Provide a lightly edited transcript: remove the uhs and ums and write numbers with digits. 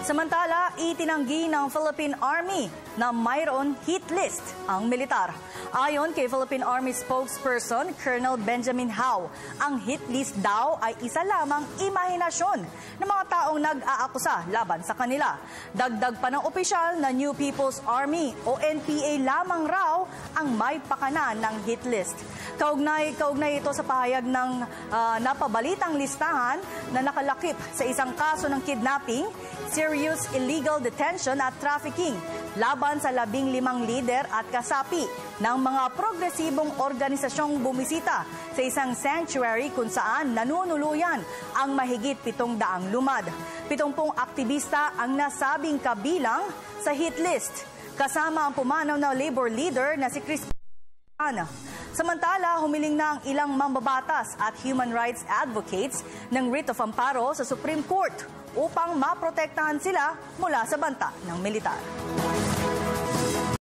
Samantala, itinanggi ng Philippine Army na mayroon hit list ang militar. Ayon kay Philippine Army spokesperson Colonel Benjamin Hao, ang hit list daw ay isa lamang imahinasyon ng mga taong nag-aakusa laban sa kanila. Dagdag pa ng opisyal na New People's Army o NPA lamang raw ang may pakana ng hit list. Kaugnay ito sa pahayag ng napabalitang listahan na nakalakip sa isang kaso ng kidnapping, serious illegal detention at trafficking laban sa 15 lider at kasapi ng mga progresibong organisasyong bumisita sa isang sanctuary kung saan nanunuluyan ang mahigit 700 lumad. 70 aktivista ang nasabing kabilang sa hit list, kasama ang pumanaw na labor leader na si Chris. Samantala, humiling na ang ilang mambabatas at human rights advocates ng writ of amparo sa Supreme Court upang maprotektahan sila mula sa banta ng militar.